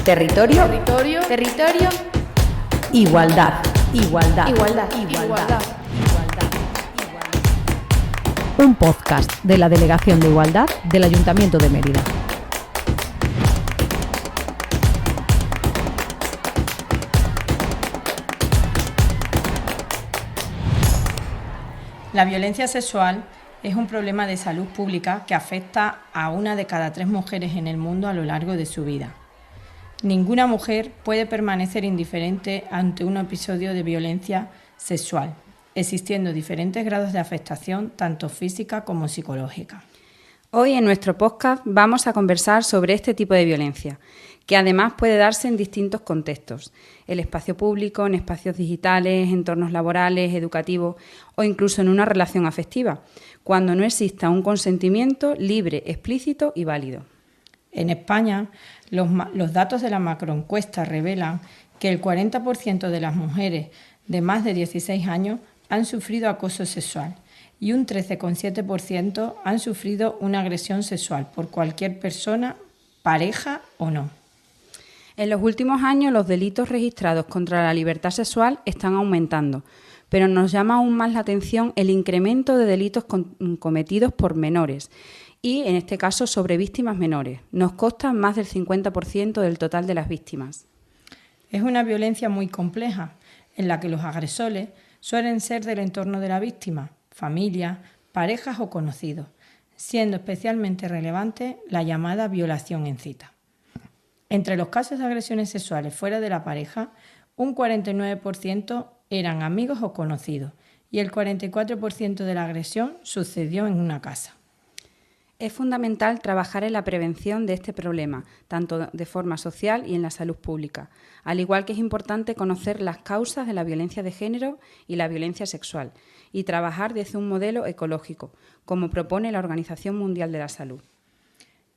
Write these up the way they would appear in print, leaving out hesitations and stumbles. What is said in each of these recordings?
Territorio. Territorio. Territorio. Igualdad. Igualdad. Igualdad. Igualdad. Un podcast de la Delegación de Igualdad del Ayuntamiento de Mérida. La violencia sexual es un problema de salud pública que afecta a 1 de cada 3 mujeres en el mundo a lo largo de su vida. Ninguna mujer puede permanecer indiferente ante un episodio de violencia sexual, existiendo diferentes grados de afectación, tanto física como psicológica. Hoy en nuestro podcast vamos a conversar sobre este tipo de violencia, que además puede darse en distintos contextos: el espacio público, en espacios digitales, entornos laborales, educativos o incluso en una relación afectiva, cuando no exista un consentimiento libre, explícito y válido. En España, los datos de la macroencuesta revelan que el 40% de las mujeres de más de 16 años han sufrido acoso sexual y un 13,7% han sufrido una agresión sexual por cualquier persona, pareja o no. En los últimos años, los delitos registrados contra la libertad sexual están aumentando, pero nos llama aún más la atención el incremento de delitos cometidos por menores y, en este caso, sobre víctimas menores. Nos consta más del 50% del total de las víctimas. Es una violencia muy compleja, en la que los agresores suelen ser del entorno de la víctima, familia, parejas o conocidos, siendo especialmente relevante la llamada violación en cita. Entre los casos de agresiones sexuales fuera de la pareja, un 49% eran amigos o conocidos y el 44% de la agresión sucedió en una casa. Es fundamental trabajar en la prevención de este problema, tanto de forma social y en la salud pública, al igual que es importante conocer las causas de la violencia de género y la violencia sexual y trabajar desde un modelo ecológico, como propone la Organización Mundial de la Salud.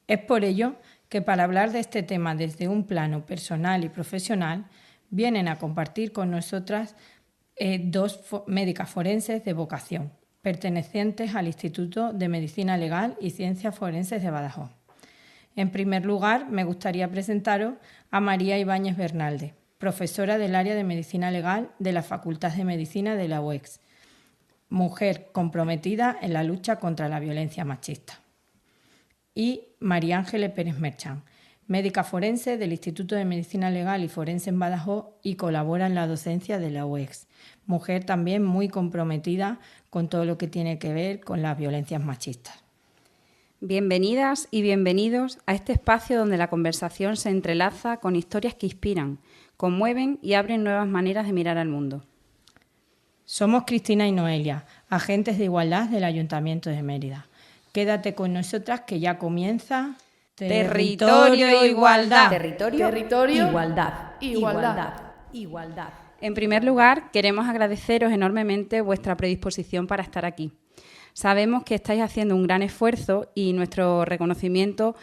Es por ello que para hablar de este tema desde un plano personal y profesional, vienen a compartir con nosotras 2 médicas forenses de vocación, pertenecientes al Instituto de Medicina Legal y Ciencias Forenses de Badajoz. En primer lugar, me gustaría presentaros a María Ibáñez Bernalde, profesora del área de Medicina Legal de la Facultad de Medicina de la UEX, mujer comprometida en la lucha contra la violencia machista. Y María Ángeles Pérez Merchán, médica forense del Instituto de Medicina Legal y Forense en Badajoz y colabora en la docencia de la UEX. Mujer también muy comprometida con todo lo que tiene que ver con las violencias machistas. Bienvenidas y bienvenidos a este espacio donde la conversación se entrelaza con historias que inspiran, conmueven y abren nuevas maneras de mirar al mundo. Somos Cristina y Noelia, agentes de igualdad del Ayuntamiento de Mérida. Quédate con nosotras que ya comienza Territorio Igualdad. Territorio. Igualdad. Igualdad. Igualdad. En primer lugar, queremos agradeceros enormemente vuestra predisposición para estar aquí. Sabemos que estáis haciendo un gran esfuerzo y nuestro reconocimiento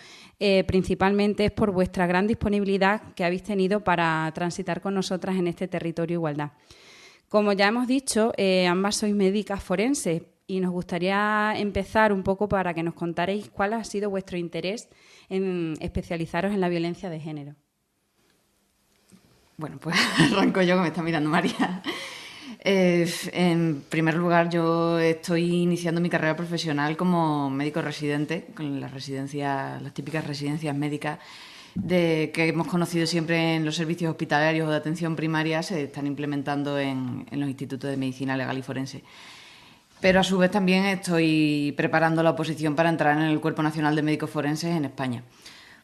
principalmente es por vuestra gran disponibilidad que habéis tenido para transitar con nosotras en este Territorio Igualdad. Como ya hemos dicho, ambas sois médicas forenses y nos gustaría empezar un poco para que nos contarais cuál ha sido vuestro interés en especializaros en la violencia de género. Bueno, pues arranco yo, que me está mirando María. En primer lugar, yo estoy iniciando mi carrera profesional como médico residente, con las típicas residencias médicas que hemos conocido siempre en los servicios hospitalarios o de atención primaria, se están implementando en los institutos de medicina legal y forense. Pero a su vez también estoy preparando la oposición para entrar en el Cuerpo Nacional de Médicos Forenses en España.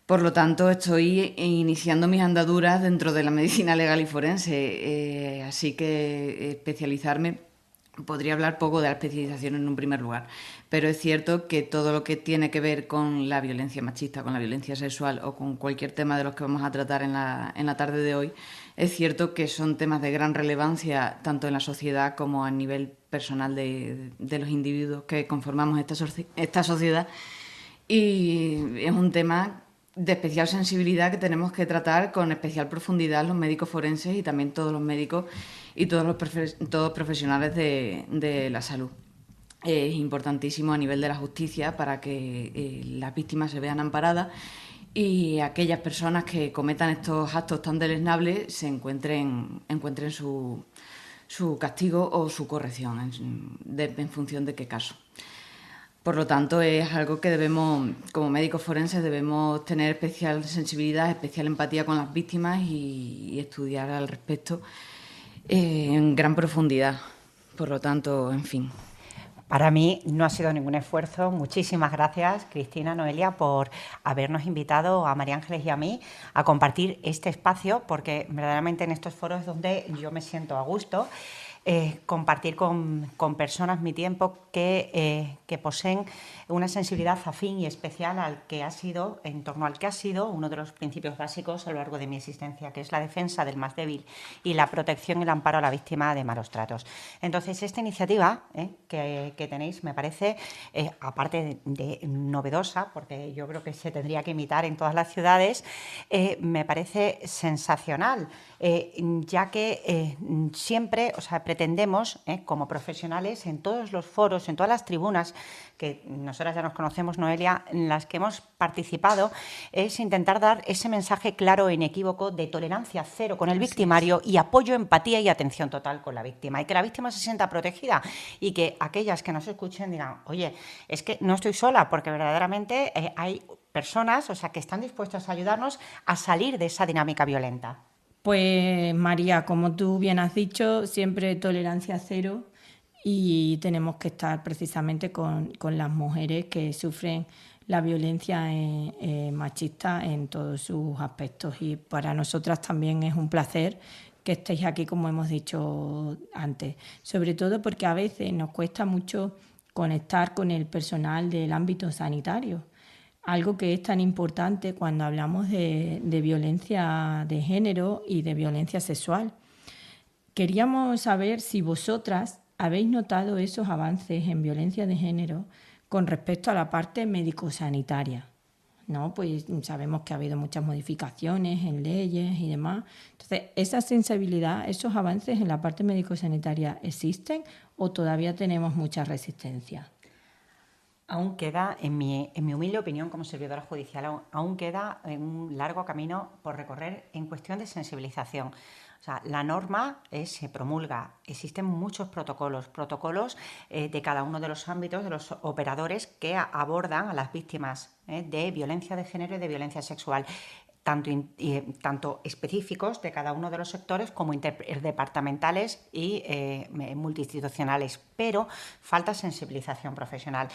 Por lo tanto, estoy iniciando mis andaduras dentro de la medicina legal y forense, así que especializarme, podría hablar poco de la especialización en un primer lugar, pero es cierto que todo lo que tiene que ver con la violencia machista, con la violencia sexual o con cualquier tema de los que vamos a tratar en la tarde de hoy, es cierto que son temas de gran relevancia tanto en la sociedad como a nivel personal de los individuos que conformamos esta sociedad, y es un tema de especial sensibilidad que tenemos que tratar con especial profundidad los médicos forenses y también todos los médicos y todos los profesionales de la salud. Es importantísimo a nivel de la justicia para que las víctimas se vean amparadas y aquellas personas que cometan estos actos tan deleznables encuentren su castigo o su corrección en función de qué caso. Por lo tanto, es algo que debemos, como médicos forenses, debemos tener especial sensibilidad, especial empatía con las víctimas y estudiar al respecto en gran profundidad. Por lo tanto, en fin. Para mí no ha sido ningún esfuerzo. Muchísimas gracias, Cristina, Noelia, por habernos invitado a María Ángeles y a mí a compartir este espacio, porque verdaderamente en estos foros es donde yo me siento a gusto. Compartir con personas mi tiempo que poseen una sensibilidad afín y especial en torno al que ha sido uno de los principios básicos a lo largo de mi existencia, que es la defensa del más débil y la protección y el amparo a la víctima de malos tratos. Entonces, esta iniciativa que tenéis me parece, aparte de novedosa, porque yo creo que se tendría que imitar en todas las ciudades, me parece sensacional, ya que siempre, pretendemos, como profesionales, en todos los foros, en todas las tribunas, que nosotras ya nos conocemos, Noelia, en las que hemos participado, es intentar dar ese mensaje claro e inequívoco de tolerancia cero con el victimario y apoyo, empatía y atención total con la víctima. Y que la víctima se sienta protegida y que aquellas que nos escuchen digan, oye, es que no estoy sola, porque verdaderamente hay personas, que están dispuestas a ayudarnos a salir de esa dinámica violenta. Pues María, como tú bien has dicho, siempre tolerancia cero y tenemos que estar precisamente con las mujeres que sufren la violencia machista en todos sus aspectos. Y para nosotras también es un placer que estéis aquí, como hemos dicho antes, sobre todo porque a veces nos cuesta mucho conectar con el personal del ámbito sanitario. Algo que es tan importante cuando hablamos de violencia de género y de violencia sexual. Queríamos saber si vosotras habéis notado esos avances en violencia de género con respecto a la parte médico-sanitaria, ¿no? Pues sabemos que ha habido muchas modificaciones en leyes y demás. Entonces, ¿esa sensibilidad, esos avances en la parte médico-sanitaria existen o todavía tenemos mucha resistencia? Aún queda, en mi humilde opinión como servidora judicial, aún queda un largo camino por recorrer en cuestión de sensibilización. La norma se promulga, existen muchos protocolos de cada uno de los ámbitos, de los operadores que abordan a las víctimas de violencia de género y de violencia sexual. Tanto específicos de cada uno de los sectores como interdepartamentales y multiinstitucionales, pero falta sensibilización profesional.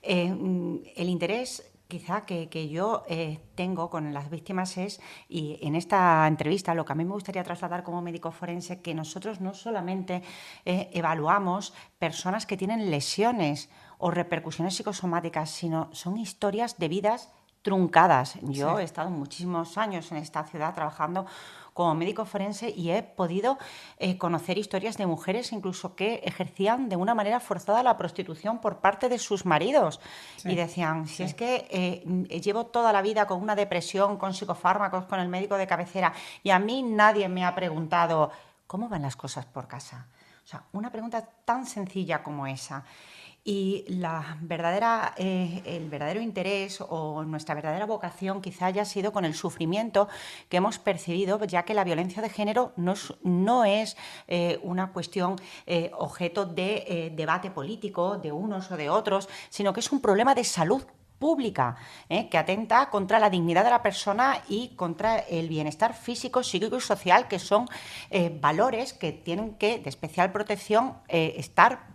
El interés quizá que yo tengo con las víctimas y en esta entrevista lo que a mí me gustaría trasladar como médico forense, que nosotros no solamente evaluamos personas que tienen lesiones o repercusiones psicosomáticas, sino son historias de vidas truncadas. Yo he estado muchísimos años en esta ciudad trabajando como médico forense y he podido conocer historias de mujeres incluso que ejercían de una manera forzada la prostitución por parte de sus maridos. Y decían, si es que llevo toda la vida con una depresión, con psicofármacos, con el médico de cabecera y a mí nadie me ha preguntado ¿cómo van las cosas por casa? Una pregunta tan sencilla como esa. Y el verdadero interés o nuestra verdadera vocación quizá haya sido con el sufrimiento que hemos percibido, ya que la violencia de género no es una cuestión objeto de debate político de unos o de otros, sino que es un problema de salud pública, que atenta contra la dignidad de la persona y contra el bienestar físico, psíquico y social, que son valores que tienen que, de especial protección, estar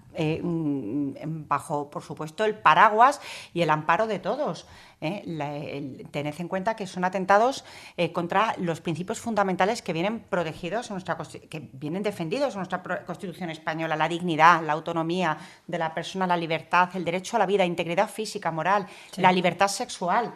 bajo, por supuesto, el paraguas y el amparo de todos. Tened en cuenta que son atentados contra los principios fundamentales que vienen protegidos, que vienen defendidos en nuestra Constitución española: la dignidad, la autonomía de la persona, la libertad, el derecho a la vida, integridad física, moral, la libertad sexual.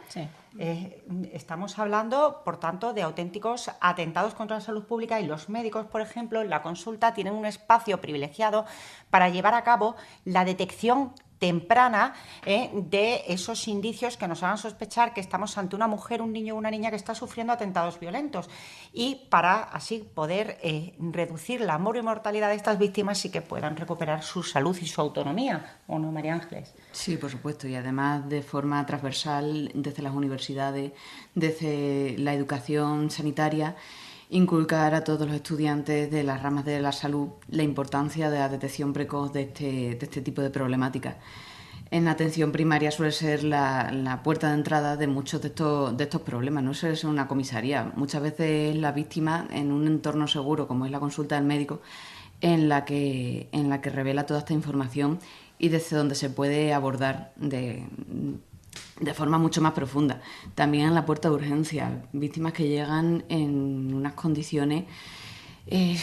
Estamos hablando, por tanto, de auténticos atentados contra la salud pública y los médicos, por ejemplo, en la consulta tienen un espacio privilegiado para llevar a cabo la detección temprana de esos indicios que nos hagan sospechar que estamos ante una mujer, un niño o una niña que está sufriendo atentados violentos, y para así poder reducir la mortalidad de estas víctimas y que puedan recuperar su salud y su autonomía, ¿o no, María Ángeles? Sí, por supuesto, y además de forma transversal desde las universidades, desde la educación sanitaria, inculcar a todos los estudiantes de las ramas de la salud la importancia de la detección precoz de este tipo de problemáticas. En atención primaria suele ser la puerta de entrada de muchos de estos problemas, no suele ser una comisaría. Muchas veces la víctima, en un entorno seguro como es la consulta del médico, en la que revela toda esta información y desde donde se puede abordar de forma mucho más profunda. También en la puerta de urgencia, víctimas que llegan en unas condiciones, en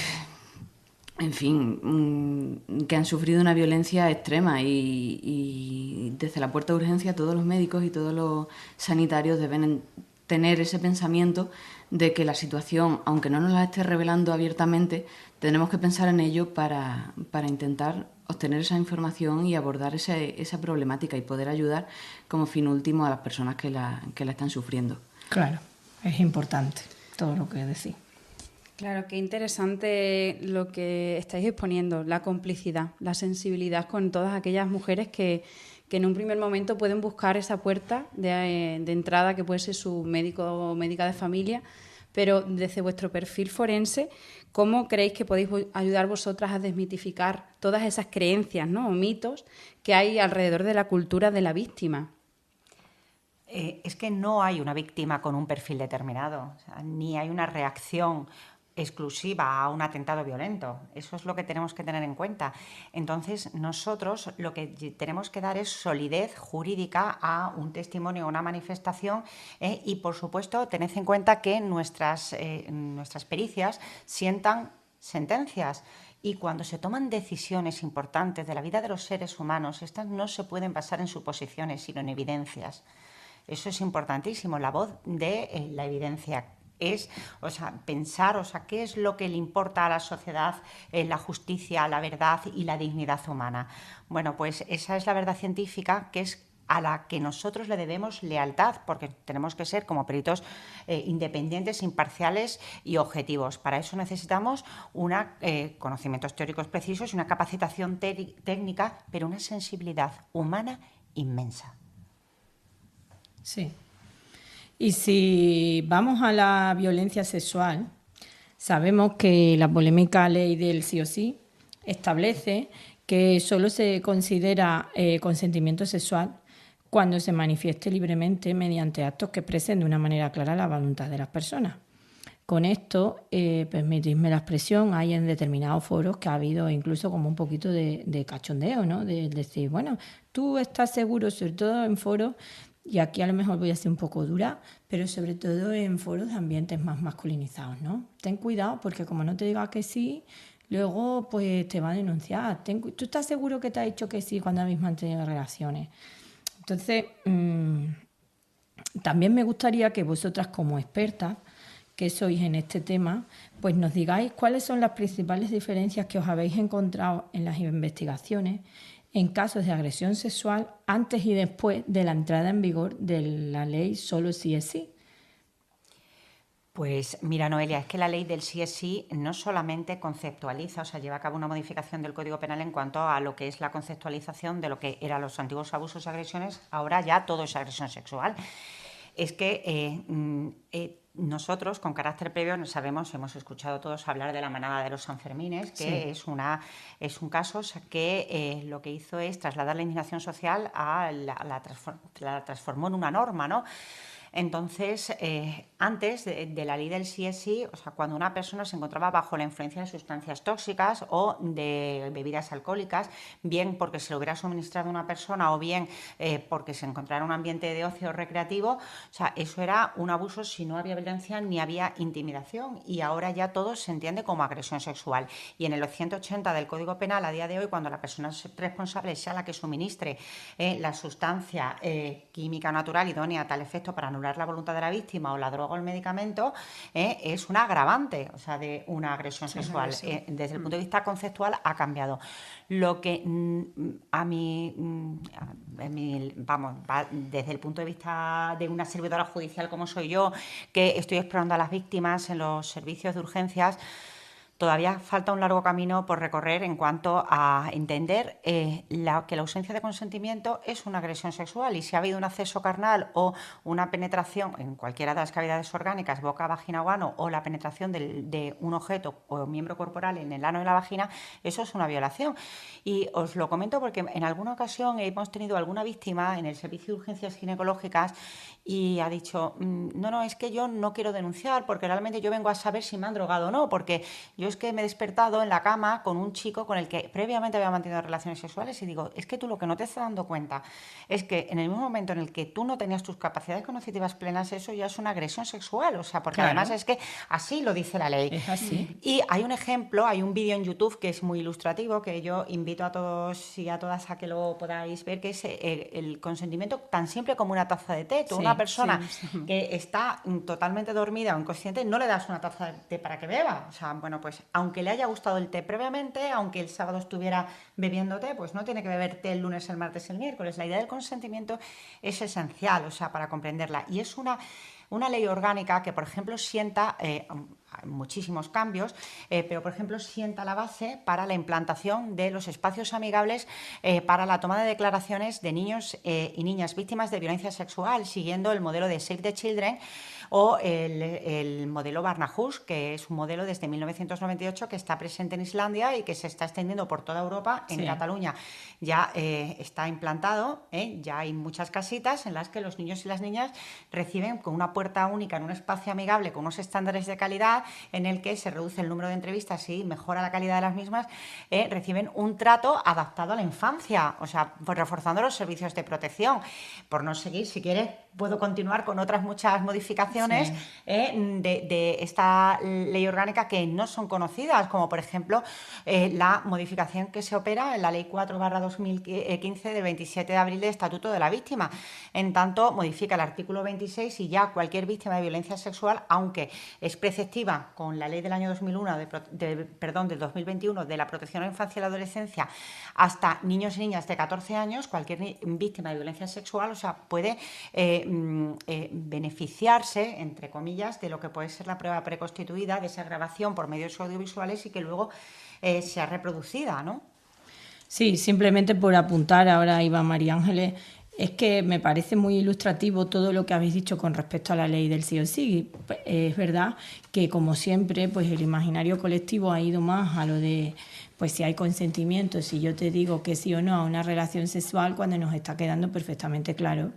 fin, que han sufrido una violencia extrema, y desde la puerta de urgencia todos los médicos y todos los sanitarios deben tener ese pensamiento de que la situación, aunque no nos la esté revelando abiertamente, tenemos que pensar en ello para intentar obtener esa información y abordar esa problemática y poder ayudar como fin último a las personas que la están sufriendo. Claro, es importante todo lo que decís. Claro, qué interesante lo que estáis exponiendo, la complicidad, la sensibilidad con todas aquellas mujeres que en un primer momento pueden buscar esa puerta de entrada que puede ser su médico o médica de familia, pero desde vuestro perfil forense, ¿cómo creéis que podéis ayudar vosotras a desmitificar todas esas creencias, ¿no?, o mitos que hay alrededor de la cultura de la víctima? Es que no hay una víctima con un perfil determinado, o sea, ni hay una reacción exclusiva a un atentado violento. Eso es lo que tenemos que tener en cuenta. Entonces, nosotros lo que tenemos que dar es solidez jurídica a un testimonio, a una manifestación, y, por supuesto, tened en cuenta que nuestras pericias sientan sentencias. Y cuando se toman decisiones importantes de la vida de los seres humanos, estas no se pueden basar en suposiciones, sino en evidencias. Eso es importantísimo, la voz de la evidencia. Es, pensar, qué es lo que le importa a la sociedad, la justicia, la verdad y la dignidad humana. Bueno, pues esa es la verdad científica, que es a la que nosotros le debemos lealtad, porque tenemos que ser como peritos independientes, imparciales y objetivos. Para eso necesitamos conocimientos teóricos precisos y una capacitación técnica, pero una sensibilidad humana inmensa. Sí. Y si vamos a la violencia sexual, sabemos que la polémica ley del sí o sí establece que solo se considera consentimiento sexual cuando se manifieste libremente mediante actos que expresen de una manera clara la voluntad de las personas. Con esto, permitidme la expresión, hay en determinados foros que ha habido incluso como un poquito de cachondeo, ¿no? De decir, bueno, tú estás seguro, sobre todo en foros, y aquí a lo mejor voy a ser un poco dura, pero sobre todo en foros de ambientes más masculinizados, ¿no? Ten cuidado porque como no te diga que sí, luego pues te va a denunciar. ¿Tú estás seguro que te ha dicho que sí cuando habéis mantenido relaciones? Entonces, también me gustaría que vosotras como expertas que sois en este tema, pues nos digáis cuáles son las principales diferencias que os habéis encontrado en las investigaciones en casos de agresión sexual antes y después de la entrada en vigor de la ley solo sí es sí. Pues mira, Noelia, es que la ley del sí es sí no solamente conceptualiza, lleva a cabo una modificación del Código Penal en cuanto a lo que es la conceptualización de lo que eran los antiguos abusos y agresiones, ahora ya todo es agresión sexual. Es que nosotros, con carácter previo, hemos escuchado todos hablar de la manada de los Sanfermines, que sí. es un caso que lo que hizo es trasladar la indignación social la transformó en una norma, ¿no? Entonces, antes de la ley del sí es sí, cuando una persona se encontraba bajo la influencia de sustancias tóxicas o de bebidas alcohólicas, bien porque se lo hubiera suministrado una persona o bien porque se encontrara en un ambiente de ocio recreativo, eso era un abuso si no había violencia ni había intimidación, y ahora ya todo se entiende como agresión sexual. Y en el 180 del Código Penal, a día de hoy, cuando la persona responsable sea la que suministre la sustancia química natural idónea a tal efecto para anular la voluntad de la víctima, o la droga o el medicamento, es un agravante, o sea, de una agresión sexual. Desde el punto de vista conceptual ha cambiado. Lo que desde el punto de vista de una servidora judicial como soy yo, que estoy explorando a las víctimas en los servicios de urgencias, todavía falta un largo camino por recorrer en cuanto a entender que la ausencia de consentimiento es una agresión sexual, y si ha habido un acceso carnal o una penetración en cualquiera de las cavidades orgánicas, boca, vagina o ano, o la penetración de un objeto o miembro corporal en el ano y la vagina, eso es una violación. Y os lo comento porque en alguna ocasión hemos tenido alguna víctima en el servicio de urgencias ginecológicas y ha dicho, no, es que yo no quiero denunciar porque realmente yo vengo a saber si me han drogado o no, porque yo es que me he despertado en la cama con un chico con el que previamente había mantenido relaciones sexuales, y digo, es que tú lo que no te estás dando cuenta es que en el mismo momento en el que tú no tenías tus capacidades cognitivas plenas, eso ya es una agresión sexual, o sea, porque claro, además es que así lo dice la ley. Es así. Y hay un ejemplo, hay un vídeo en YouTube que es muy ilustrativo, que yo invito a todos y a todas a que lo podáis ver, que es el consentimiento tan simple como una taza de té. Tú, una persona que está totalmente dormida o inconsciente, no le das una taza de té para que beba. O sea, bueno, pues aunque le haya gustado el té previamente, aunque el sábado estuviera bebiendo té, pues no tiene que beber té el lunes, el martes, el miércoles. La idea del consentimiento es esencial, o sea, para comprenderla. Y es una ley orgánica que, por ejemplo, sienta muchísimos cambios, pero, por ejemplo, sienta la base para la implantación de los espacios amigables para la toma de declaraciones de niños y niñas víctimas de violencia sexual, siguiendo el modelo de Save the Children o el modelo Barnahus, que es un modelo desde 1998 que está presente en Islandia y que se está extendiendo por toda Europa. En Cataluña ya está implantado, ya hay muchas casitas en las que los niños y las niñas reciben con una puerta única en un espacio amigable con unos estándares de calidad en el que se reduce el número de entrevistas y mejora la calidad de las mismas, reciben un trato adaptado a la infancia, o sea, pues reforzando los servicios de protección. Por no seguir, si quieres, puedo continuar con otras muchas modificaciones de esta ley orgánica que no son conocidas, como por ejemplo la modificación que se opera en la Ley 4/2015 del 27 de abril del Estatuto de la Víctima. En tanto, modifica el artículo 26 y ya cualquier víctima de violencia sexual, aunque es preceptiva con la ley del año 2001, del 2021 de la protección a la infancia y la adolescencia, hasta niños y niñas de 14 años, cualquier víctima de violencia sexual, o sea, puede beneficiarse, entre comillas, de lo que puede ser la prueba preconstituida, de esa grabación por medios audiovisuales y que luego sea reproducida, ¿no? Sí, simplemente por apuntar, ahora iba María Ángeles, es que me parece muy ilustrativo todo lo que habéis dicho con respecto a la ley del sí o sí. Es verdad que, como siempre, pues el imaginario colectivo ha ido más a lo de, pues si hay consentimiento, si yo te digo que sí o no a una relación sexual, cuando nos está quedando perfectamente claro.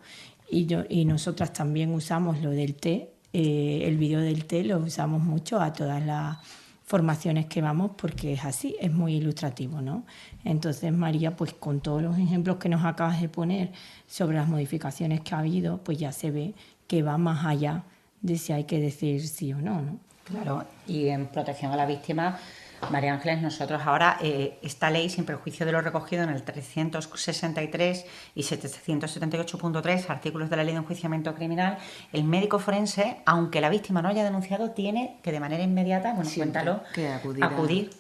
Y nosotras también usamos lo del té, el vídeo del té lo usamos mucho a todas las formaciones que vamos porque es así, es muy ilustrativo, ¿no? Entonces, María, pues con todos los ejemplos que nos acabas de poner sobre las modificaciones que ha habido, pues ya se ve que va más allá de si hay que decir sí o no, ¿no? Claro, y en protección a la víctima, María Ángeles, nosotros ahora esta ley, sin perjuicio de lo recogido en el 363 y 778.3, artículos de la Ley de Enjuiciamiento Criminal, el médico forense, aunque la víctima no haya denunciado, tiene que de manera inmediata, bueno, siempre cuéntalo, que acudir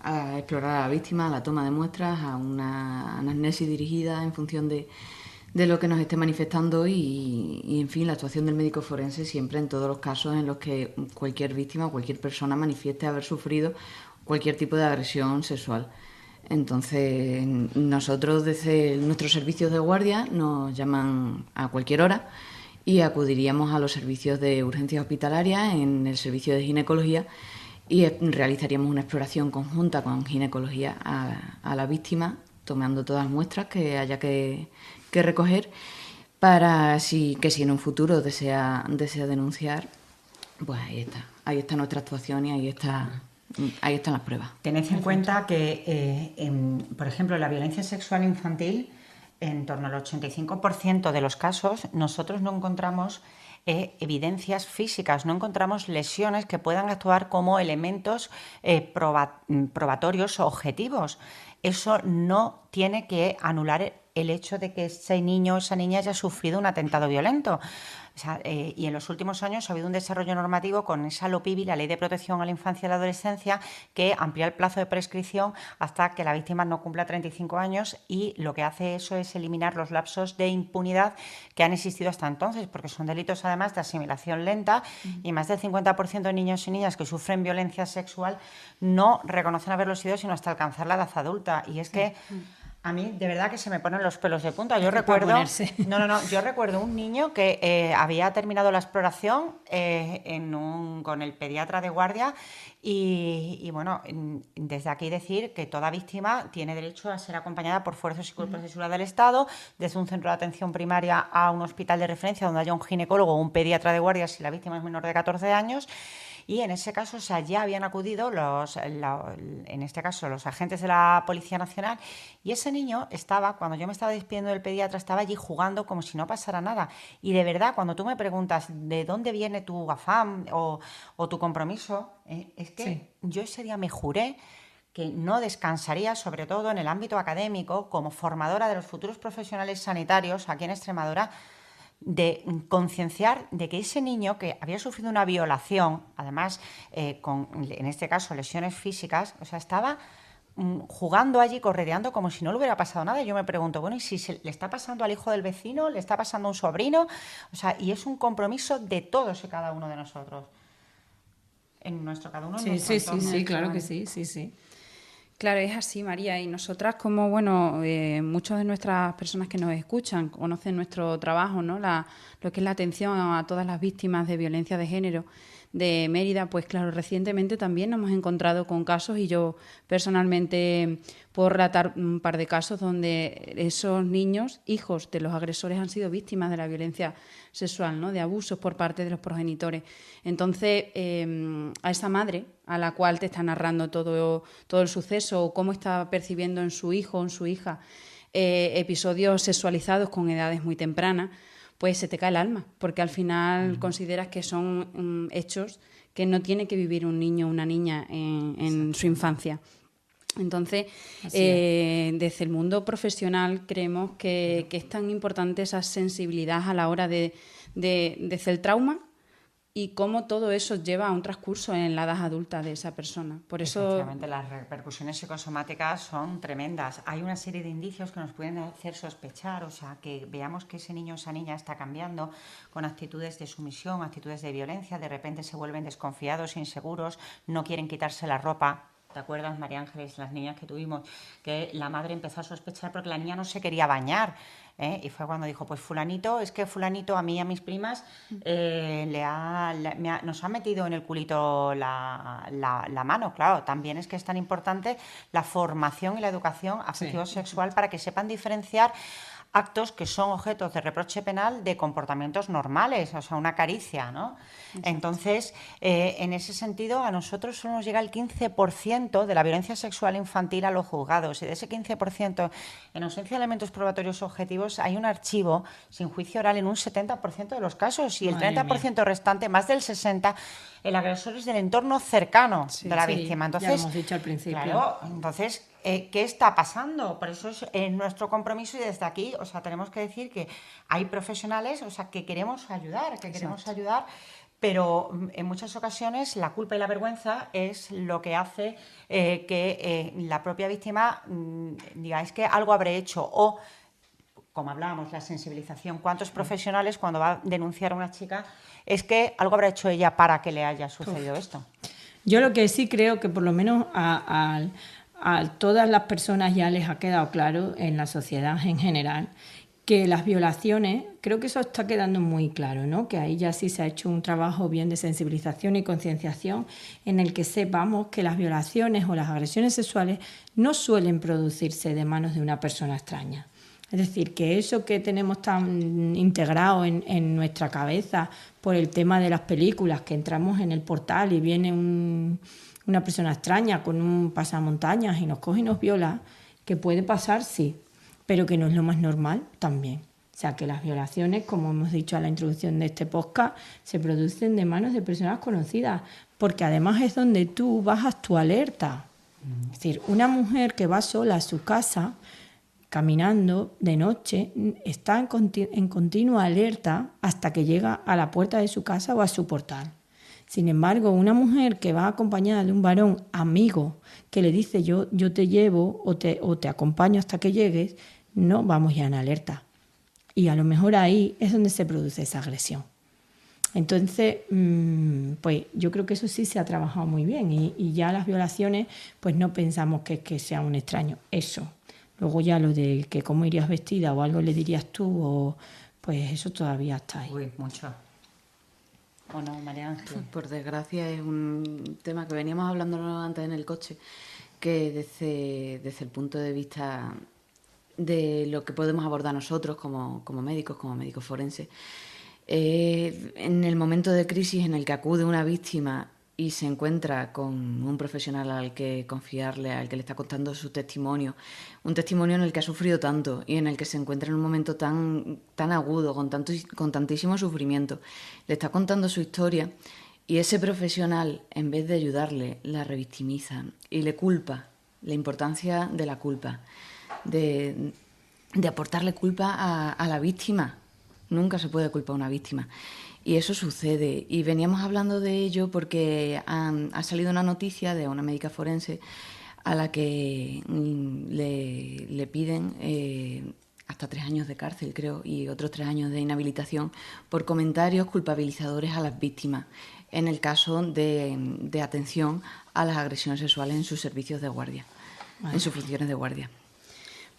a explorar a la víctima, a la toma de muestras, a una anamnesis dirigida en función de lo que nos esté manifestando y, en fin, la actuación del médico forense siempre en todos los casos en los que cualquier víctima o cualquier persona manifieste haber sufrido cualquier tipo de agresión sexual. Entonces, nosotros desde nuestros servicios de guardia nos llaman a cualquier hora y acudiríamos a los servicios de urgencias hospitalarias en el servicio de ginecología y realizaríamos una exploración conjunta con ginecología a la víctima, tomando todas las muestras que haya que recoger para que si en un futuro desea denunciar, pues ahí está nuestra actuación y ahí están las pruebas. Tened en cuenta que, por ejemplo, la violencia sexual infantil, en torno al 85% de los casos, nosotros no encontramos evidencias físicas, no encontramos lesiones que puedan actuar como elementos probatorios o objetivos. Eso no tiene que anular el hecho de que ese niño o esa niña haya sufrido un atentado violento. O sea, y en los últimos años ha habido un desarrollo normativo con esa LOPIBI, la Ley de Protección a la Infancia y la Adolescencia, que amplía el plazo de prescripción hasta que la víctima no cumpla 35 años, y lo que hace eso es eliminar los lapsos de impunidad que han existido hasta entonces, porque son delitos además de asimilación lenta, y más del 50% de niños y niñas que sufren violencia sexual no reconocen haberlo sido sino hasta alcanzar la edad adulta. Y es que a mí, de verdad, que se me ponen los pelos de punta. Yo recuerdo un niño que había terminado la exploración con el pediatra de guardia y bueno, desde aquí decir que toda víctima tiene derecho a ser acompañada por fuerzas y cuerpos de seguridad del Estado, desde un centro de atención primaria a un hospital de referencia donde haya un ginecólogo o un pediatra de guardia si la víctima es menor de 14 años. Y en ese caso, o sea, ya habían acudido en este caso los agentes de la Policía Nacional, y ese niño estaba, cuando yo me estaba despidiendo del pediatra, estaba allí jugando como si no pasara nada. Y de verdad, cuando tú me preguntas de dónde viene tu afán o tu compromiso, es que yo ese día me juré que no descansaría, sobre todo en el ámbito académico, como formadora de los futuros profesionales sanitarios aquí en Extremadura, de concienciar de que ese niño que había sufrido una violación, además con, en este caso, lesiones físicas, o sea, estaba jugando allí, correteando como si no le hubiera pasado nada. Yo me pregunto, bueno, ¿y si le está pasando al hijo del vecino? ¿Le está pasando a un sobrino? O sea, y es un compromiso de todos y cada uno de nosotros. Cada uno en nuestro entorno. Sí, claro que sí. Claro, es así, María. Y nosotras, como muchas de nuestras personas que nos escuchan conocen nuestro trabajo, ¿no? Lo que es la atención a todas las víctimas de violencia de género de Mérida, pues claro, recientemente también nos hemos encontrado con casos, y yo personalmente puedo relatar un par de casos donde esos niños, hijos de los agresores, han sido víctimas de la violencia sexual, ¿no? De abusos por parte de los progenitores. Entonces, a esa madre a la cual te está narrando todo el suceso, o cómo está percibiendo en su hijo o en su hija episodios sexualizados con edades muy tempranas, pues se te cae el alma, porque al final consideras que son hechos que no tiene que vivir un niño o una niña en su infancia. Entonces, desde el mundo profesional creemos que es tan importante esa sensibilidad a la hora de desde el trauma, y cómo todo eso lleva a un transcurso en la edad adulta de esa persona. Por eso, efectivamente, las repercusiones psicosomáticas son tremendas. Hay una serie de indicios que nos pueden hacer sospechar, o sea, que veamos que ese niño o esa niña está cambiando con actitudes de sumisión, actitudes de violencia, de repente se vuelven desconfiados, inseguros, no quieren quitarse la ropa. ¿Te acuerdas, María Ángeles, las niñas que tuvimos? Que la madre empezó a sospechar porque la niña no se quería bañar. Y fue cuando dijo, pues fulanito, es que fulanito a mí y a mis primas nos ha metido en el culito la mano. Claro, también es que es tan importante la formación y la educación afectivo-sexual para que sepan diferenciar actos que son objetos de reproche penal de comportamientos normales, o sea, una caricia, ¿no? Exacto. Entonces, en ese sentido, a nosotros solo nos llega el 15% de la violencia sexual infantil a los juzgados, y de ese 15%, en ausencia de elementos probatorios objetivos, hay un archivo sin juicio oral en un 70% de los casos, y el 30% restante, más del 60%, el agresor es del entorno cercano de la víctima. Entonces, ya lo hemos dicho al principio. Claro, entonces, ¿qué está pasando? Por eso es nuestro compromiso, y desde aquí, o sea, tenemos que decir que hay profesionales, o sea, que queremos ayudar, pero en muchas ocasiones la culpa y la vergüenza es lo que hace que la propia víctima diga, es que algo habré hecho, o, como hablábamos, la sensibilización. ¿Cuántos profesionales, cuando va a denunciar a una chica, es que algo habrá hecho ella para que le haya sucedido esto? Yo lo que sí creo que por lo menos a todas las personas ya les ha quedado claro, en la sociedad en general, que las violaciones, creo que eso está quedando muy claro, ¿no? Que ahí ya sí se ha hecho un trabajo bien de sensibilización y concienciación, en el que sepamos que las violaciones o las agresiones sexuales no suelen producirse de manos de una persona extraña. Es decir, que eso que tenemos tan integrado en nuestra cabeza por el tema de las películas, que entramos en el portal y viene una persona extraña con un pasamontañas y nos coge y nos viola, que puede pasar, sí, pero que no es lo más normal también. O sea, que las violaciones, como hemos dicho a la introducción de este podcast, se producen de manos de personas conocidas, porque además es donde tú bajas tu alerta. Es decir, una mujer que va sola a su casa, caminando de noche, está en continua alerta hasta que llega a la puerta de su casa o a su portal. Sin embargo, una mujer que va acompañada de un varón amigo que le dice yo te llevo o te acompaño hasta que llegues, no vamos ya en alerta. Y a lo mejor ahí es donde se produce esa agresión. Entonces, pues yo creo que eso sí se ha trabajado muy bien y ya las violaciones, pues no pensamos que sea un extraño. Eso. Luego ya lo de que cómo irías vestida o algo le dirías tú, o pues eso todavía está ahí. Uy, mucho. ¿O no, María Ángeles? Por desgracia es un tema que veníamos hablando antes en el coche, que desde el punto de vista de lo que podemos abordar nosotros como médicos forenses, en el momento de crisis en el que acude una víctima y se encuentra con un profesional al que confiarle, al que le está contando su testimonio, un testimonio en el que ha sufrido tanto y en el que se encuentra en un momento tan agudo, con tantísimo sufrimiento, le está contando su historia y ese profesional, en vez de ayudarle, la revictimiza y le culpa, la importancia de la culpa, de aportarle culpa a la víctima. Nunca se puede culpar a una víctima. Y eso sucede. Y veníamos hablando de ello porque ha salido una noticia de una médica forense a la que le piden hasta 3 años de cárcel, creo, y otros 3 años de inhabilitación por comentarios culpabilizadores a las víctimas en el caso de atención a las agresiones sexuales en sus servicios de guardia, en sus funciones de guardia.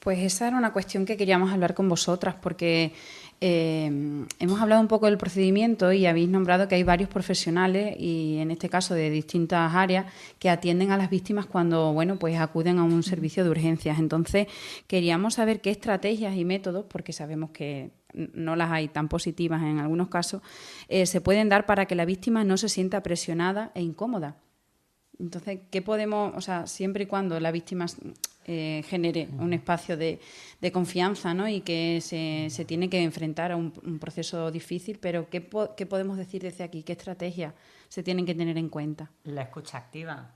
Pues esa era una cuestión que queríamos hablar con vosotras, porque hemos hablado un poco del procedimiento y habéis nombrado que hay varios profesionales, y en este caso de distintas áreas, que atienden a las víctimas cuando pues acuden a un servicio de urgencias. Entonces, queríamos saber qué estrategias y métodos, porque sabemos que no las hay tan positivas en algunos casos, se pueden dar para que la víctima no se sienta presionada e incómoda. Entonces, ¿qué podemos, siempre y cuando la víctima genere un espacio de confianza, ¿no? Y que se tiene que enfrentar a un proceso difícil, pero ¿qué podemos decir desde aquí? ¿Qué estrategias se tienen que tener en cuenta? La escucha activa.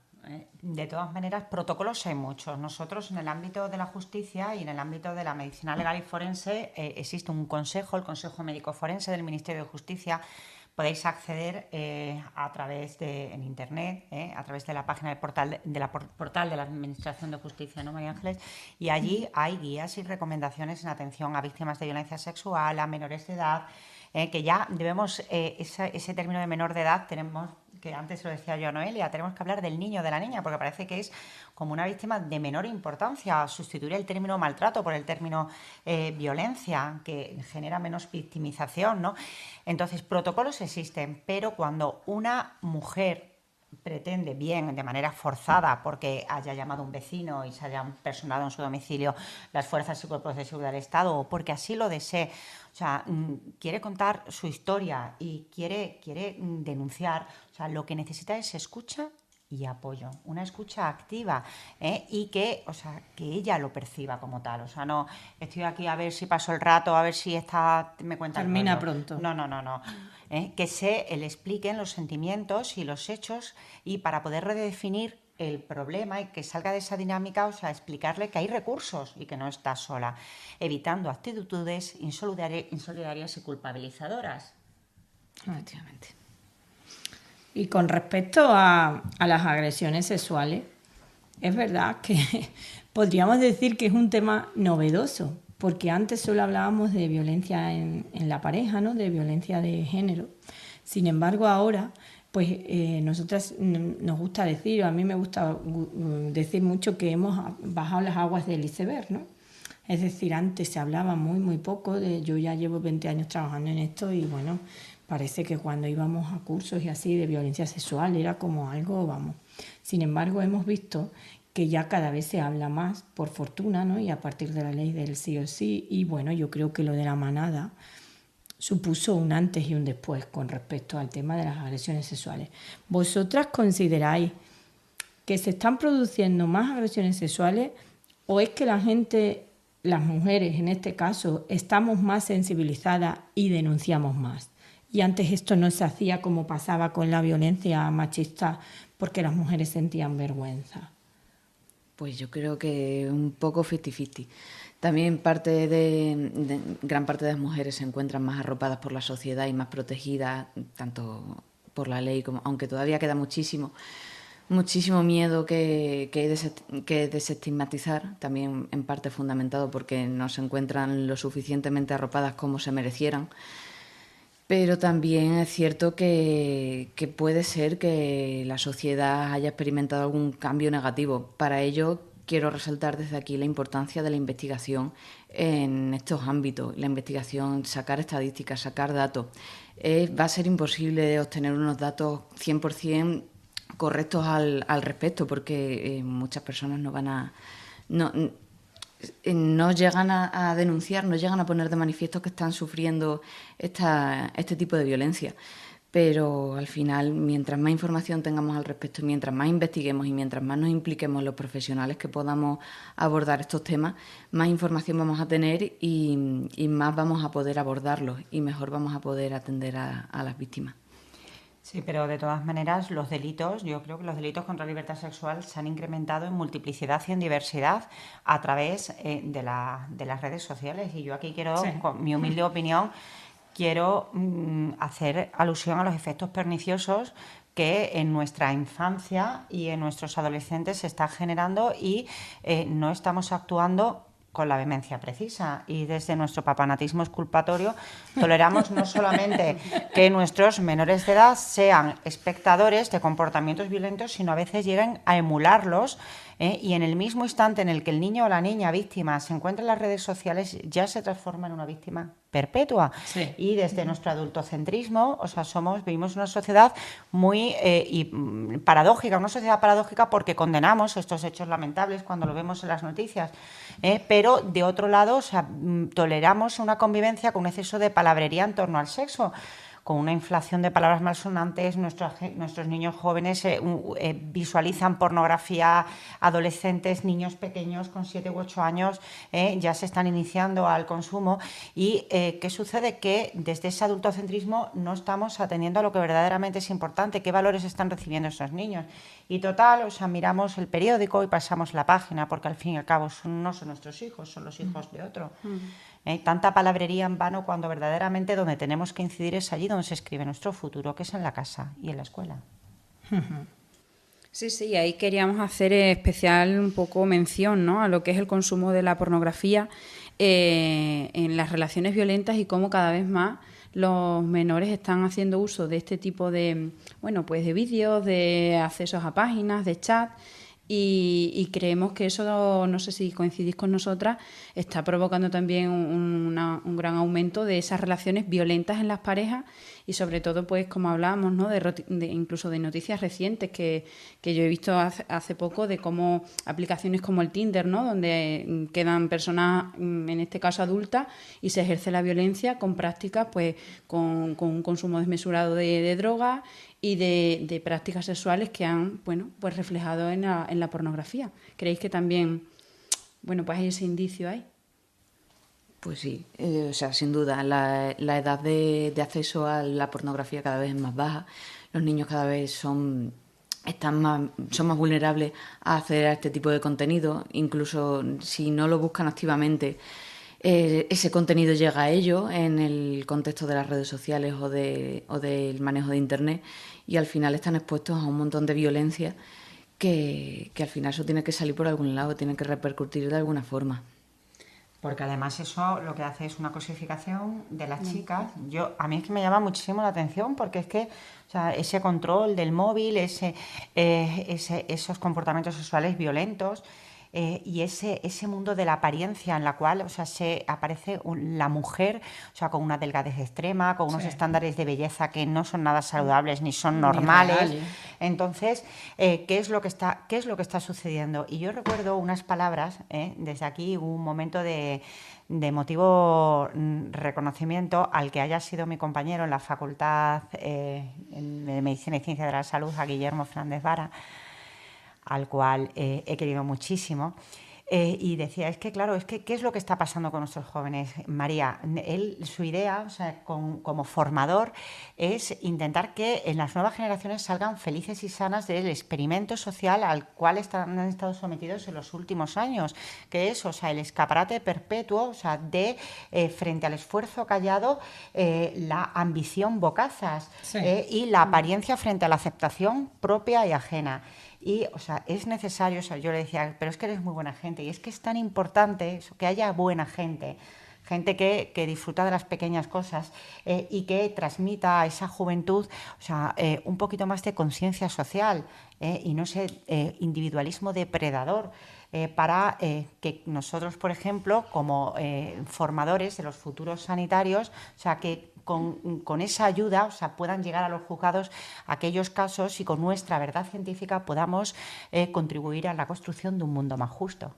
De todas maneras, protocolos hay muchos. Nosotros, en el ámbito de la justicia y en el ámbito de la medicina legal y forense, existe un consejo, el Consejo Médico Forense del Ministerio de Justicia. Podéis acceder a través en internet, a través de la página del portal de la Administración de Justicia, ¿no, María Ángeles? Y allí hay guías y recomendaciones en atención a víctimas de violencia sexual, a menores de edad, que ya debemos, ese término de menor de edad tenemos, que antes lo decía yo a Noelia, tenemos que hablar del niño o de la niña, porque parece que es como una víctima de menor importancia, sustituir el término maltrato por el término violencia, que genera menos victimización, ¿no? Entonces, protocolos existen, pero cuando una mujer pretende, bien de manera forzada, porque haya llamado un vecino y se hayan personado en su domicilio las fuerzas y cuerpos de seguridad del Estado, o porque así lo desee, quiere contar su historia y quiere denunciar, lo que necesita es escucha y apoyo, una escucha activa, y que ella lo perciba como tal. No estoy aquí a ver si paso el rato, a ver si me cuenta termina pronto. No. Que le expliquen los sentimientos y los hechos, y para poder redefinir el problema y que salga de esa dinámica, explicarle que hay recursos y que no está sola, evitando actitudes insolidarias y culpabilizadoras. Efectivamente. Y con respecto a las agresiones sexuales, es verdad que podríamos decir que es un tema novedoso, porque antes solo hablábamos de violencia en la pareja, ¿no? De violencia de género. Sin embargo, ahora, pues nosotras nos gusta decir, o a mí me gusta decir mucho, que hemos bajado las aguas del iceberg, ¿no? Es decir, antes se hablaba muy poco, yo ya llevo 20 años trabajando en esto y bueno, parece que cuando íbamos a cursos y así de violencia sexual era como algo, vamos. Sin embargo, hemos visto que ya cada vez se habla más, por fortuna, ¿no? Y a partir de la ley del sí o sí, y bueno, yo creo que lo de la manada supuso un antes y un después con respecto al tema de las agresiones sexuales. ¿Vosotras consideráis que se están produciendo más agresiones sexuales o es que la gente las mujeres en este caso estamos más sensibilizadas y denunciamos más. Y antes esto no se hacía como pasaba con la violencia machista porque las mujeres sentían vergüenza. Pues yo creo que un poco 50-50. También gran parte de las mujeres se encuentran más arropadas por la sociedad y más protegidas, tanto por la ley como, aunque todavía queda muchísimo miedo que desestigmatizar, también en parte fundamentado porque no se encuentran lo suficientemente arropadas como se merecieran. Pero también es cierto que puede ser que la sociedad haya experimentado algún cambio negativo. Para ello, quiero resaltar desde aquí la importancia de la investigación en estos ámbitos. La investigación, sacar estadísticas, sacar datos. Va a ser imposible obtener unos datos 100% correctos al respecto, porque muchas personas no llegan a denunciar, no llegan a poner de manifiesto que están sufriendo este tipo de violencia. Pero al final, mientras más información tengamos al respecto, mientras más investiguemos y mientras más nos impliquemos los profesionales que podamos abordar estos temas, más información vamos a tener y más vamos a poder abordarlos y mejor vamos a poder atender a las víctimas. Sí, pero de todas maneras yo creo que los delitos contra la libertad sexual se han incrementado en multiplicidad y en diversidad a través de las redes sociales. Y yo aquí quiero, con mi humilde opinión, quiero hacer alusión a los efectos perniciosos que en nuestra infancia y en nuestros adolescentes se está generando y no estamos actuando con la vehemencia precisa, y desde nuestro papanatismo exculpatorio toleramos no solamente que nuestros menores de edad sean espectadores de comportamientos violentos, sino a veces lleguen a emularlos, y en el mismo instante en el que el niño o la niña víctima se encuentra en las redes sociales ya se transforma en una víctima perpetua. Sí. Y desde nuestro adultocentrismo, vivimos una sociedad muy paradójica, una sociedad paradójica porque condenamos estos hechos lamentables cuando lo vemos en las noticias, pero de otro lado, toleramos una convivencia con un exceso de palabrería en torno al sexo, con una inflación de palabras malsonantes. Nuestros niños jóvenes visualizan pornografía, adolescentes, niños pequeños con 7 u 8 años ya se están iniciando al consumo. ¿Y qué sucede? Que desde ese adultocentrismo no estamos atendiendo a lo que verdaderamente es importante, qué valores están recibiendo esos niños. Y total, miramos el periódico y pasamos la página, porque al fin y al cabo no son nuestros hijos, son los hijos de otro. Tanta palabrería en vano cuando verdaderamente donde tenemos que incidir es allí donde se escribe nuestro futuro, que es en la casa y en la escuela. Sí, ahí queríamos hacer especial un poco mención, ¿no?, a lo que es el consumo de la pornografía en las relaciones violentas y cómo cada vez más los menores están haciendo uso de este tipo de, de vídeos, de accesos a páginas, de chat. Y creemos que eso, no sé si coincidís con nosotras, está provocando también un gran aumento de esas relaciones violentas en las parejas y sobre todo, pues como hablábamos, ¿no?, incluso de noticias recientes que yo he visto hace poco, de cómo aplicaciones como el Tinder, ¿no?, donde quedan personas, en este caso adultas, y se ejerce la violencia con prácticas, pues con un consumo desmesurado de drogas y de prácticas sexuales que han, pues reflejado en la pornografía. ¿Creéis que también, pues hay ese indicio ahí? Pues sí, sin duda, la edad de acceso a la pornografía cada vez es más baja. Los niños cada vez son más vulnerables a acceder a este tipo de contenido, incluso si no lo buscan activamente. Ese contenido llega a ellos en el contexto de las redes sociales o del manejo de Internet, y al final están expuestos a un montón de violencia que al final eso tiene que salir por algún lado, tiene que repercutir de alguna forma. Porque además eso lo que hace es una cosificación de las chicas. A mí es que me llama muchísimo la atención, porque es que ese control del móvil, esos comportamientos sexuales violentos, y ese mundo de la apariencia en la cual se aparece la mujer con una delgadez extrema, con unos estándares de belleza que no son nada saludables ni son normales. Entonces, ¿qué es lo que está sucediendo? Y yo recuerdo unas palabras, desde aquí, un momento de emotivo reconocimiento al que haya sido mi compañero en la Facultad de Medicina y Ciencia de la Salud, a Guillermo Fernández Vara, al cual he querido muchísimo, y decía, es que claro, es que ¿qué es lo que está pasando con nuestros jóvenes? María, su idea, o sea, como formador, es intentar que en las nuevas generaciones salgan felices y sanas del experimento social al cual han estado sometidos en los últimos años, que es, o sea, el escaparate perpetuo, o sea, de frente al esfuerzo callado, la ambición bocazas, sí. Y la apariencia frente a la aceptación propia y ajena. Y, o sea, es necesario, o sea, yo le decía, pero es que eres muy buena gente, y es que es tan importante eso, que haya buena gente, gente que disfruta de las pequeñas cosas y que transmita a esa juventud, o sea, un poquito más de conciencia social y no ese individualismo depredador. Para que nosotros, por ejemplo, como formadores de los futuros sanitarios, o sea, que con esa ayuda, o sea, puedan llegar a los juzgados aquellos casos y con nuestra verdad científica podamos contribuir a la construcción de un mundo más justo.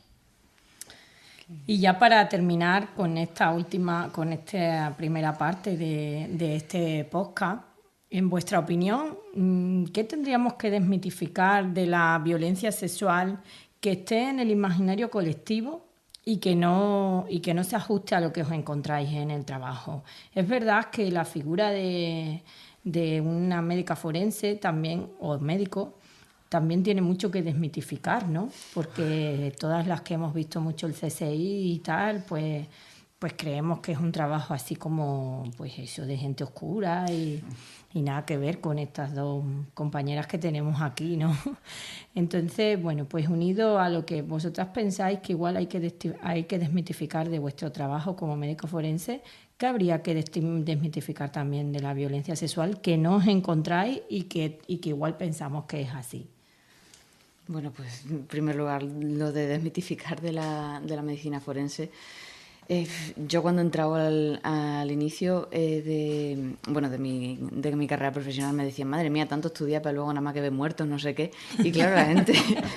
Y ya para terminar con esta primera parte de este podcast, en vuestra opinión, ¿qué tendríamos que desmitificar de la violencia sexual que esté en el imaginario colectivo y que no se ajuste a lo que os encontráis en el trabajo? Es verdad que la figura de una médica forense también, o médico, también tiene mucho que desmitificar, ¿no? Porque todas las que hemos visto mucho el CSI y tal, pues creemos que es un trabajo así como, pues eso, de gente oscura y nada que ver con estas dos compañeras que tenemos aquí, ¿no? Entonces, bueno, pues unido a lo que vosotras pensáis que igual hay que desmitificar de vuestro trabajo como médico forense, ¿qué habría que desmitificar también de la violencia sexual que no os encontráis y que igual pensamos que es así? Bueno, pues en primer lugar, lo de desmitificar de la medicina forense. Yo cuando entraba al inicio de mi carrera profesional me decían, madre mía, tanto estudiar para luego nada más que ver muertos, no sé qué. Y claro,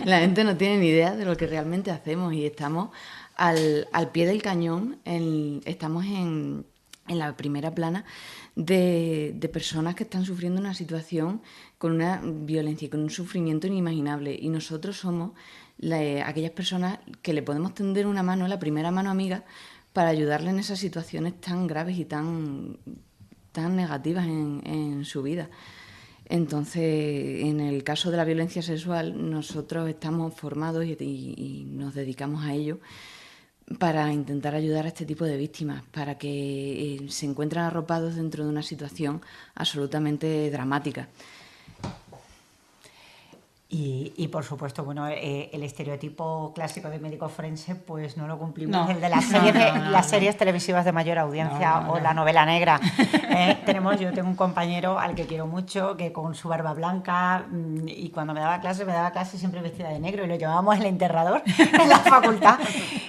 la gente no tiene ni idea de lo que realmente hacemos y estamos al pie del cañón, estamos en la primera plana de personas que están sufriendo una situación con una violencia y con un sufrimiento inimaginable. Y nosotros somos aquellas personas que le podemos tender una mano, la primera mano amiga, para ayudarle en esas situaciones tan graves y tan negativas en su vida. Entonces, en el caso de la violencia sexual, nosotros estamos formados y nos dedicamos a ello para intentar ayudar a este tipo de víctimas, para que se encuentren arropados dentro de una situación absolutamente dramática. Y por supuesto, bueno, el estereotipo clásico de médico forense, pues no lo cumplimos, el de las series televisivas de mayor audiencia o la novela negra. Yo tengo un compañero al que quiero mucho, que con su barba blanca, y cuando me daba clase siempre vestida de negro, y lo llevábamos en el enterrador en la facultad.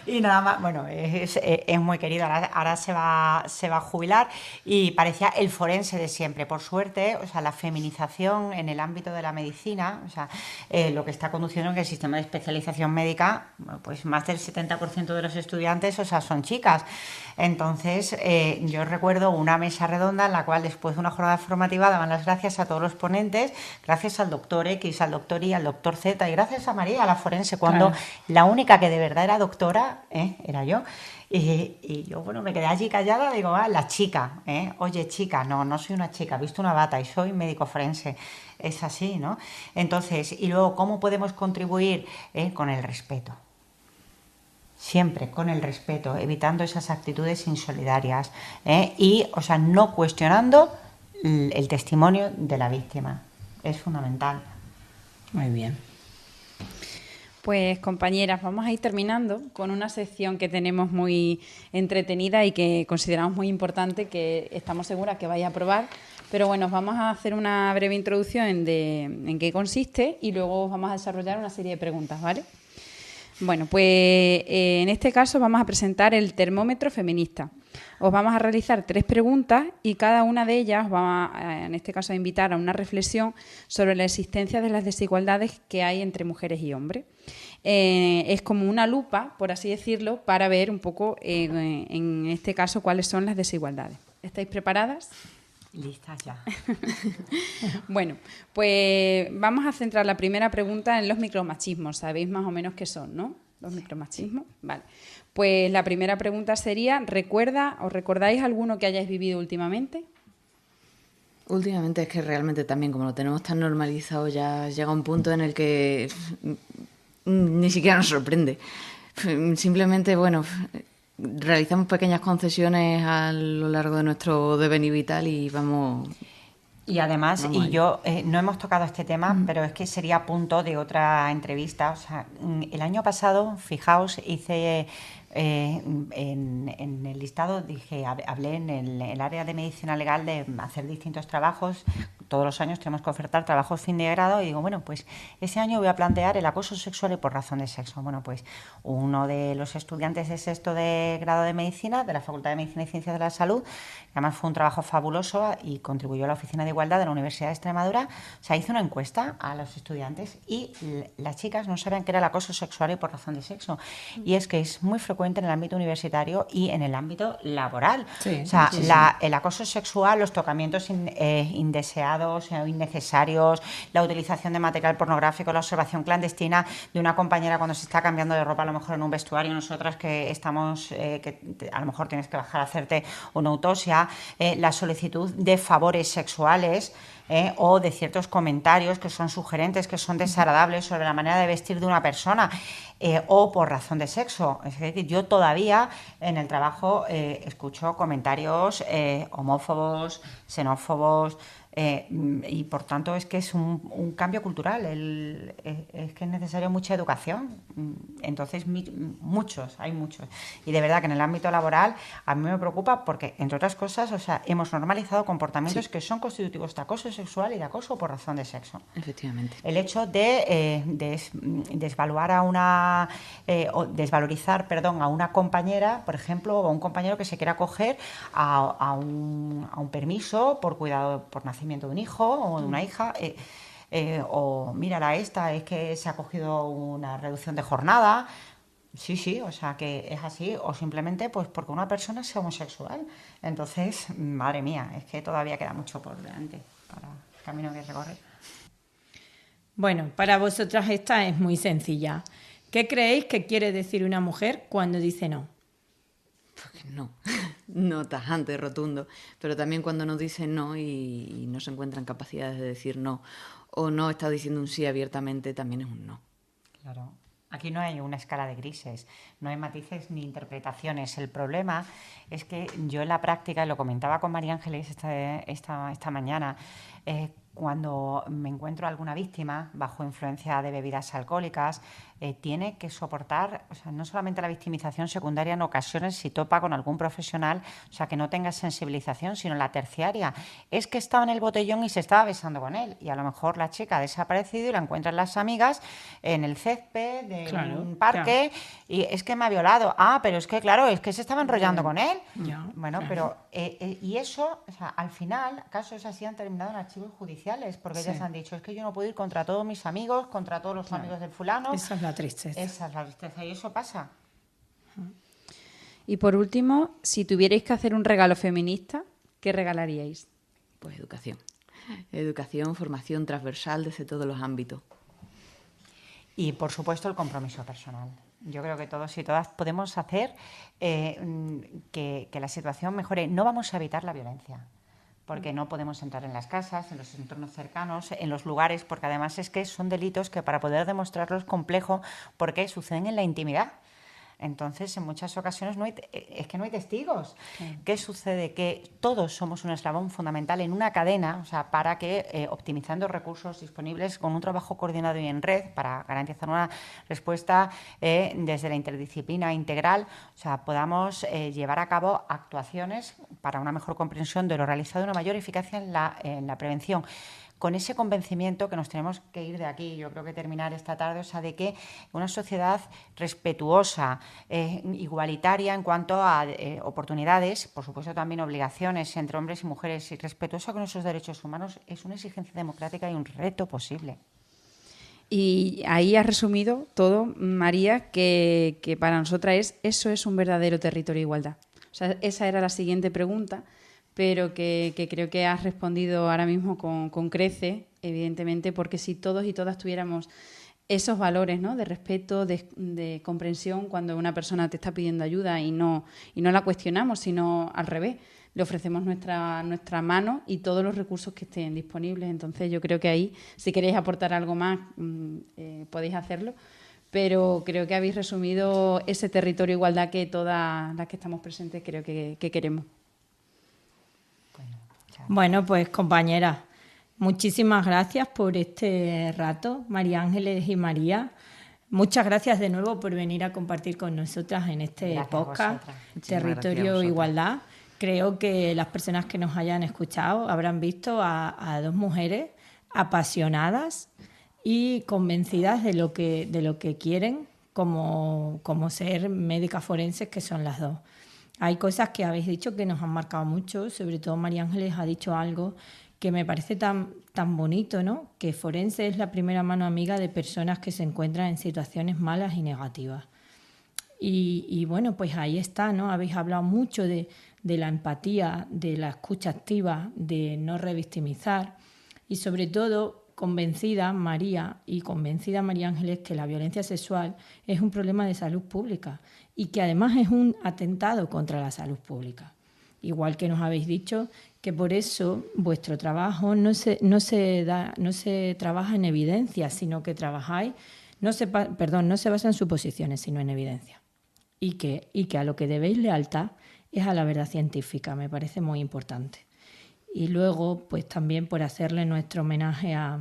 Y nada más, bueno, es muy querido, ahora se va a jubilar, y parecía el forense de siempre. Por suerte, o sea, la feminización en el ámbito de la medicina, o sea, lo que está conduciendo en que el sistema de especialización médica, pues más del 70% de los estudiantes, o sea, son chicas. Entonces, yo recuerdo una mesa redonda en la cual después de una jornada formativa daban las gracias a todos los ponentes, gracias al doctor X, al doctor Y, al doctor Z, y gracias a María, a la forense, cuando la única que de verdad era doctora era yo. Y yo, bueno, me quedé allí callada, digo, la chica, oye, chica, no soy una chica, he visto una bata y soy médico forense. Es así, ¿no? Entonces, y luego, ¿cómo podemos contribuir? Con el respeto. Siempre con el respeto, evitando esas actitudes insolidarias y, o sea, no cuestionando el testimonio de la víctima. Es fundamental. Muy bien. Pues compañeras, vamos a ir terminando con una sección que tenemos muy entretenida y que consideramos muy importante, que estamos seguras que vais a probar. Pero bueno, vamos a hacer una breve introducción en qué consiste y luego vamos a desarrollar una serie de preguntas, ¿vale? Bueno, pues en este caso vamos a presentar el termómetro feminista. Os vamos a realizar 3 preguntas y cada una de ellas va en este caso a invitar a una reflexión sobre la existencia de las desigualdades que hay entre mujeres y hombres. Es como una lupa, por así decirlo, para ver un poco en este caso cuáles son las desigualdades. ¿Estáis preparadas? Listas ya. Bueno, pues vamos a centrar la primera pregunta en los micromachismos. Sabéis más o menos qué son, ¿no? Los micromachismos, vale. Pues la primera pregunta sería, ¿recordáis alguno que hayáis vivido últimamente? Últimamente es que realmente también, como lo tenemos tan normalizado, ya llega un punto en el que ni siquiera nos sorprende. Simplemente, bueno, realizamos pequeñas concesiones a lo largo de nuestro devenir vital y vamos... Y además, no hemos tocado este tema, pero es que sería punto de otra entrevista. O sea, el año pasado, fijaos, hice en el listado, hablé en el área de medicina legal de hacer distintos trabajos. Todos los años tenemos que ofertar trabajos fin de grado y digo, bueno, pues ese año voy a plantear el acoso sexual y por razón de sexo. Bueno, pues uno de los estudiantes de sexto de grado de medicina de la Facultad de Medicina y Ciencias de la Salud, además fue un trabajo fabuloso y contribuyó a la Oficina de Igualdad de la Universidad de Extremadura. O sea, hizo una encuesta a los estudiantes y las chicas no sabían qué era el acoso sexual y por razón de sexo. Y es que es muy frecuente en el ámbito universitario y en el ámbito laboral. Sí, o sea, sí, el acoso sexual, los tocamientos indeseados o innecesarios, la utilización de material pornográfico, la observación clandestina de una compañera cuando se está cambiando de ropa, a lo mejor en un vestuario, nosotras que estamos, a lo mejor tienes que bajar a hacerte una autopsia, la solicitud de favores sexuales o de ciertos comentarios que son sugerentes, que son desagradables sobre la manera de vestir de una persona o por razón de sexo. Es decir, yo todavía en el trabajo escucho comentarios homófobos, xenófobos, y por tanto es que es un cambio cultural, es que es necesario mucha educación. Entonces hay muchos y de verdad que en el ámbito laboral a mí me preocupa porque, entre otras cosas, o sea, hemos normalizado comportamientos que son constitutivos de acoso sexual y de acoso por razón de sexo. Efectivamente. El hecho de desvaluar o desvalorizar, a una compañera, por ejemplo, o a un compañero que se quiera acoger a un permiso por cuidado, por nacimiento de un hijo o de una hija, o mírala esta, es que se ha cogido una reducción de jornada. Sí, o sea que es así, o simplemente pues porque una persona sea homosexual. Entonces, madre mía, es que todavía queda mucho por delante para el camino que recorrer. Bueno, para vosotras esta es muy sencilla. ¿Qué creéis que quiere decir una mujer cuando dice no? Pues no, no tajante, rotundo, pero también cuando nos dicen no y no se encuentran capacidades de decir no o no está diciendo un sí abiertamente, también es un no. Claro. Aquí no hay una escala de grises, no hay matices ni interpretaciones. El problema es que yo en la práctica, y lo comentaba con María Ángeles esta mañana, cuando me encuentro alguna víctima bajo influencia de bebidas alcohólicas, tiene que soportar, o sea, no solamente la victimización secundaria en ocasiones si topa con algún profesional, o sea, que no tenga sensibilización, sino la terciaria. Es que estaba en el botellón y se estaba besando con él y a lo mejor la chica ha desaparecido y la encuentran las amigas en el césped de un parque y es que me ha violado. Ah, pero es que claro, es que se estaba enrollando con él. Bueno, pero y eso, o sea, al final, casos así han terminado en archivos judiciales porque ellas han dicho, es que yo no puedo ir contra todos mis amigos, contra todos los amigos del fulano. Esa es la tristeza. Esa es la tristeza y eso pasa. Y por último, si tuvierais que hacer un regalo feminista, ¿qué regalaríais? Pues educación. Educación, formación transversal desde todos los ámbitos. Y, por supuesto, el compromiso personal. Yo creo que todos y todas podemos hacer que la situación mejore. No vamos a evitar la violencia, porque no podemos entrar en las casas, en los entornos cercanos, en los lugares, porque además es que son delitos que para poder demostrarlo es complejo porque suceden en la intimidad. Entonces, en muchas ocasiones no hay testigos. ¿Qué sucede? Que todos somos un eslabón fundamental en una cadena, o sea, para que, optimizando recursos disponibles con un trabajo coordinado y en red, para garantizar una respuesta desde la interdisciplina integral, o sea, podamos llevar a cabo actuaciones para una mejor comprensión de lo realizado y una mayor eficacia en la prevención. Con ese convencimiento que nos tenemos que ir de aquí, yo creo que terminar esta tarde, o sea, de que una sociedad respetuosa, igualitaria en cuanto a oportunidades, por supuesto también obligaciones entre hombres y mujeres, y respetuosa con nuestros derechos humanos, es una exigencia democrática y un reto posible. Y ahí has resumido todo, María, que para nosotras eso es un verdadero territorio de igualdad. O sea, esa era la siguiente pregunta, pero que creo que has respondido ahora mismo con creces, evidentemente, porque si todos y todas tuviéramos esos valores, ¿no? De respeto, de comprensión, cuando una persona te está pidiendo ayuda y no la cuestionamos, sino al revés. Le ofrecemos nuestra mano y todos los recursos que estén disponibles. Entonces, yo creo que ahí, si queréis aportar algo más, podéis hacerlo. Pero creo que habéis resumido ese territorio de igualdad que todas las que estamos presentes creo que queremos. Bueno, pues compañeras, muchísimas gracias por este rato, María Ángeles y María. Muchas gracias de nuevo por venir a compartir con nosotras en este podcast Territorio Igualdad. Creo que las personas que nos hayan escuchado habrán visto a dos mujeres apasionadas y convencidas de lo que quieren como ser médicas forenses, que son las dos. Hay cosas que habéis dicho que nos han marcado mucho, sobre todo María Ángeles ha dicho algo que me parece tan bonito, ¿no? Que forense es la primera mano amiga de personas que se encuentran en situaciones malas y negativas. Y bueno, pues ahí está, ¿no? Habéis hablado mucho de la empatía, de la escucha activa, de no revictimizar y sobre todo convencida María Ángeles que la violencia sexual es un problema de salud pública y que además es un atentado contra la salud pública. Igual que nos habéis dicho que por eso vuestro trabajo no se trabaja en evidencia, sino que trabajáis, no se basa en suposiciones, sino en evidencia. Y que a lo que debéis lealtad es a la verdad científica, me parece muy importante. Y luego, pues también por hacerle nuestro homenaje a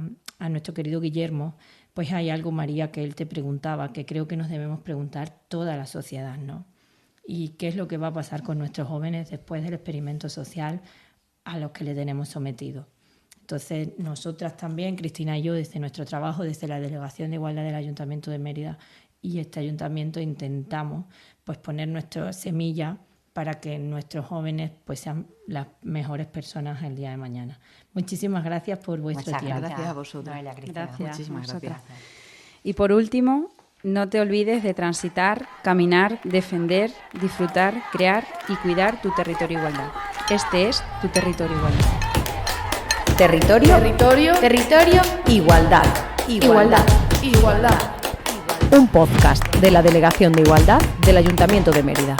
nuestro querido Guillermo, pues hay algo, María, que él te preguntaba, que creo que nos debemos preguntar toda la sociedad, ¿no? Y qué es lo que va a pasar con nuestros jóvenes después del experimento social a los que le tenemos sometido. Entonces, nosotras también, Cristina y yo, desde nuestro trabajo, desde la Delegación de Igualdad del Ayuntamiento de Mérida y este ayuntamiento, intentamos pues poner nuestra semilla para que nuestros jóvenes pues sean las mejores personas el día de mañana. Muchísimas gracias por vuestro tiempo. Gracias a vosotros. Gracias. Muchísimas gracias. Y por último, no te olvides de transitar, caminar, defender, disfrutar, crear y cuidar tu territorio igualdad. Este es tu territorio igualdad. Territorio Igualdad. Un podcast de la Delegación de Igualdad del Ayuntamiento de Mérida.